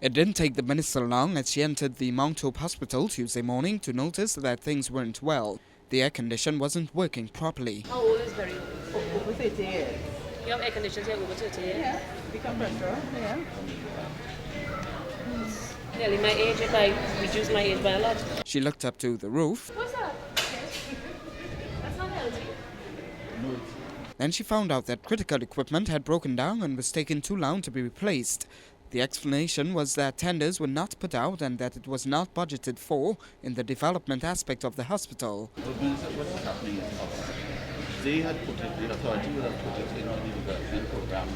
It didn't take the minister long as she entered the Mount Hope Hospital Tuesday morning to notice that things weren't well. The air condition wasn't working properly. How old is very old? Over 30 years. You have air conditioners here over 30 years? Yeah, the compressor, yeah. Nearly my age if I reduce my age by a lot. She looked up to the roof. What's that? That's not healthy. Then she found out that critical equipment had broken down and was taking too long to be replaced. The explanation was that tenders were not put out and that it was not budgeted for in the development aspect of the hospital. What's happening is they had put it, the authority would have put it in the development program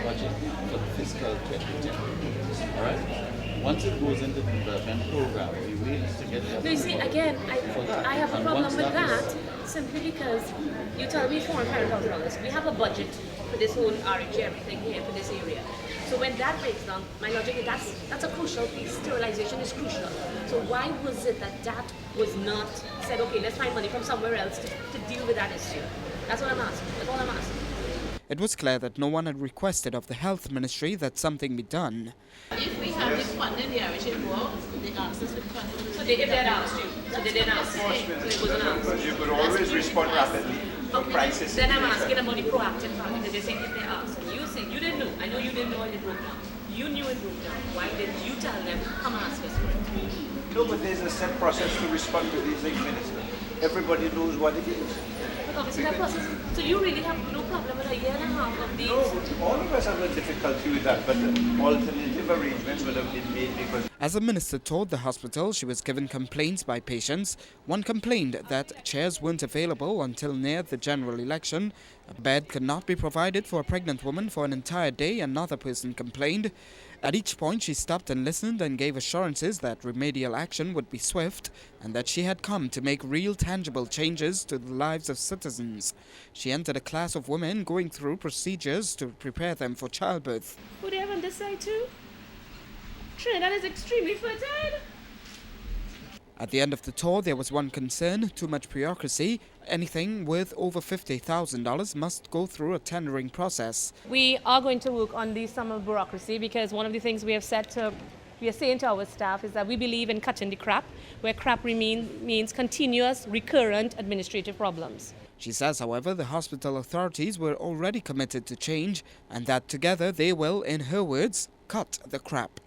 budget for the fiscal 2010. All right? Once it goes into the development program, we wait to get the No, you see, again, I have a problem with that simply because you tell me $400,000. We have a budget for this whole RH everything here for this area. So when that breaks down, my logic is that's a crucial piece. Sterilization is crucial. So why was it that was not said, okay, let's find money from somewhere else to deal with that issue? That's what I'm asking. That's all I'm asking. It was clear that no one had requested of the health ministry that something be done. If we have this funding, the Irish involved, they asked us with funding. So they didn't ask you. So they didn't ask. So it wasn't asked. But you could always respond rapidly for Okay, crisis. then I'm asking about the proactive part because you're saying if they asked. And you say you didn't know. I know you didn't know it broke down. You knew it broke down. Why didn't you tell them, come ask us for it? No, but there's a set process to respond to these things, Minister. Everybody knows what it is. But obviously that process, so you really have no problem with a year and a half of these? No, all of us have a difficulty with that, but alternative arrangements would have been made because... As the minister told the hospital, she was given complaints by patients. One complained that chairs weren't available until near the general election. A bed could not be provided for a pregnant woman for an entire day, another person complained. At each point, she stopped and listened and gave assurances that remedial action would be swift and that she had come to make real tangible changes to the lives of citizens. She entered a class of women going through procedures to prepare them for childbirth. Who do you have on this side too? Trinidad is extremely fertile. At the end of the tour, there was one concern: too much bureaucracy. Anything worth over $50,000 must go through a tendering process. We are going to work on the summer bureaucracy because one of the things we are saying to our staff is that we believe in cutting the crap, where crap means continuous, recurrent administrative problems. She says, however, the hospital authorities were already committed to change and that together they will, in her words, cut the crap.